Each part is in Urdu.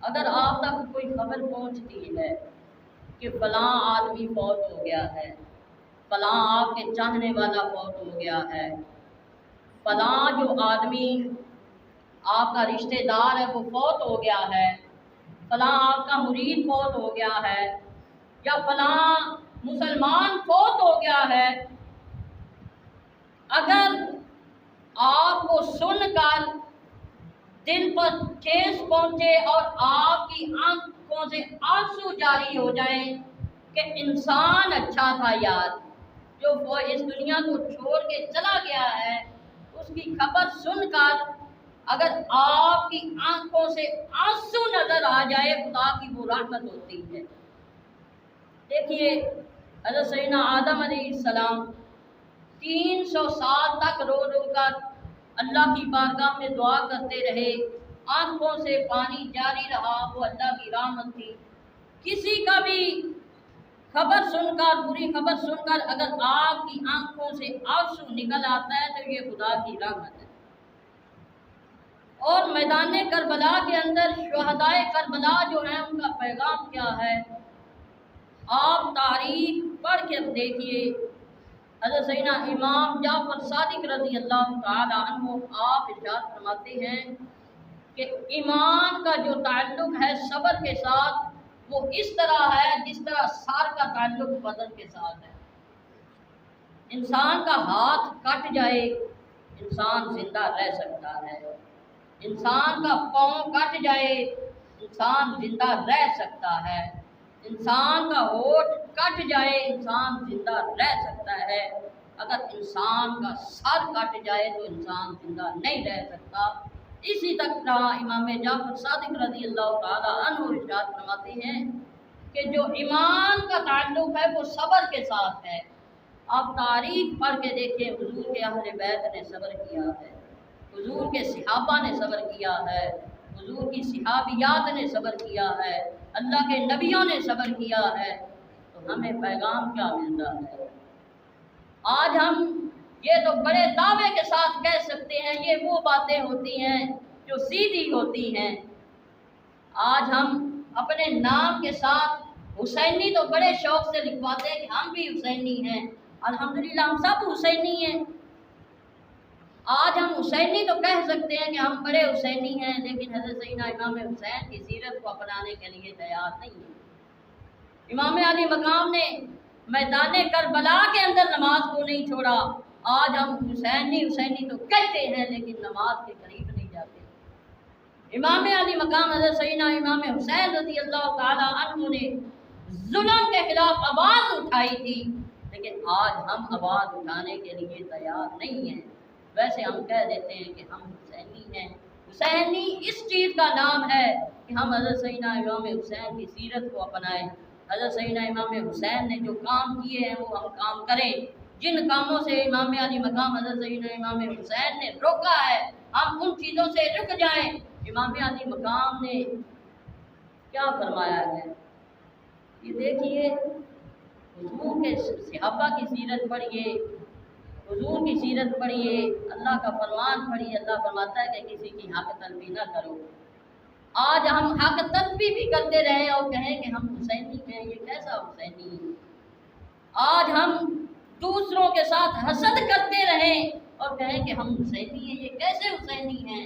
اگر آپ تک کوئی خبر پہنچتی ہے کہ فلاں آدمی فوت ہو گیا ہے، فلاں آپ کے چاہنے والا فوت ہو گیا ہے، فلاں جو آدمی آپ کا رشتہ دار ہے وہ فوت ہو گیا ہے، فلاں آپ کا مرید فوت ہو گیا ہے، یا فلاں مسلمان فوت ہو گیا ہے، اگر آپ کو سن کر دل پر ٹھیس پہنچے اور آپ کی آنکھوں سے آنسو جاری ہو جائیں کہ انسان اچھا تھا یار، جو وہ اس دنیا کو چھوڑ کے چلا گیا ہے، اس کی خبر سن کر اگر آپ کی آنکھوں سے آنسو نظر آ جائے، خدا کی وہ رحمت ہوتی ہے۔ دیکھیے حضرت سیدنا آدم علیہ السلام 300 سال تک رو رو کر اللہ کی بارگاہ میں دعا کرتے رہے، آنکھوں سے پانی جاری رہا، وہ اللہ کی رحمت تھی۔ کسی کا بھی خبر سن کر، بری خبر سن کر اگر آپ کی آنکھوں سے آنسو نکل آتا ہے تو یہ خدا کی رحمت ہے۔ اور میدان کربلا کے اندر شہدائے کربلا جو ہیں ان کا پیغام کیا ہے، آپ تاریخ پڑھ کے دیکھیے۔ حضرت سیدنا امام جعفر صادق رضی اللہ تعالی عنہ آپ ارشاد فرماتے ہیں کہ ایمان کا جو تعلق ہے صبر کے ساتھ وہ اس طرح ہے جس طرح سار کا تعلق بدن کے ساتھ ہے۔ انسان کا ہاتھ کٹ جائے انسان زندہ رہ سکتا ہے، انسان کا پاؤں کٹ جائے انسان زندہ رہ سکتا ہے، انسان کا ہونٹ کٹ جائے انسان زندہ رہ سکتا ہے، اگر انسان کا سر کٹ جائے تو انسان زندہ نہیں رہ سکتا۔ اسی طرح امام جعفر صادق رضی اللہ تعالی عنہ ارشاد فرماتے ہیں کہ جو ایمان کا تعلق ہے وہ صبر کے ساتھ ہے۔ آپ تاریخ پڑھ کے دیکھیں، حضور کے اہل بیت نے صبر کیا ہے، حضور کے صحابہ نے صبر کیا ہے، حضور کی صحابیات نے صبر کیا ہے، اللہ کے نبیوں نے صبر کیا ہے، تو ہمیں پیغام کیا ملتا ہے؟ آج ہم یہ تو بڑے دعوے کے ساتھ کہہ سکتے ہیں، یہ وہ باتیں ہوتی ہیں جو سیدھی ہوتی ہیں۔ آج ہم اپنے نام کے ساتھ حسینی تو بڑے شوق سے لکھواتے ہیں کہ ہم بھی حسینی ہیں، الحمدللہ ہم سب حسینی ہیں۔ آج ہم حسینی تو کہہ سکتے ہیں کہ ہم بڑے حسینی ہیں، لیکن حضرت سیدنا امام حسین کی سیرت کو اپنانے کے لیے تیار نہیں ہے۔ امام علی مقام نے میدان کربلا کے اندر نماز کو نہیں چھوڑا۔ آج ہم حسینی تو کہتے ہیں لیکن نماز کے قریب نہیں جاتے۔ امام علی مقام حضرت سیدنا امام حسین رضی اللہ تعالی عنہ نے ظلم کے خلاف آواز اٹھائی تھی، لیکن آج ہم آواز اٹھانے کے لیے تیار نہیں ہیں۔ ویسے ہم کہہ دیتے ہیں کہ ہم حسینی ہیں۔ حسینی اس چیز کا نام ہے کہ ہم حضرت سیدنا امام حسین کی سیرت کو اپنائیں، حضرت سیدنا امام حسین نے جو کام کیے ہیں وہ ہم کام کریں، جن کاموں سے امام علی مقام حضرت سیدنا امام حسین نے روکا ہے ہم ان چیزوں سے رک جائیں۔ امام علی مقام نے کیا فرمایا ہے یہ دیکھیے، حضور کے صحابہ کی سیرت پڑھیے، حضور کی سیرت پڑھیے، اللہ کا فرمان پڑھیے۔ اللہ فرماتا ہے کہ کسی کی حق طلبی نہ کرو۔ آج ہم حق طلبی بھی کرتے رہیں اور کہیں کہ ہم حسینی ہیں، یہ کیسا حسینی ہے؟ آج ہم دوسروں کے ساتھ حسد کرتے رہیں اور کہیں کہ ہم حسینی ہیں، یہ کیسے حسینی ہیں؟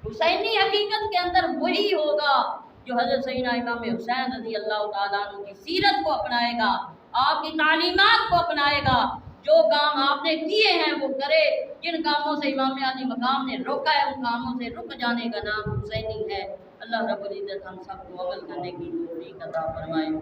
حسینی حقیقت کے اندر وہی ہوگا جو حضرت سیدنا امام حسین رضی اللہ تعالیٰ عنہ کی سیرت کو اپنائے گا، آپ کی تعلیمات کو اپنائے گا، جو کام آپ نے کیے ہیں وہ کرے، جن کاموں سے امام علی مقام نے روکا ہے ان کاموں سے رک جانے کا نام حسینی ہے۔ اللہ رب العزت ہم سب کو عمل کرنے کی توفیق عطا فرمائے۔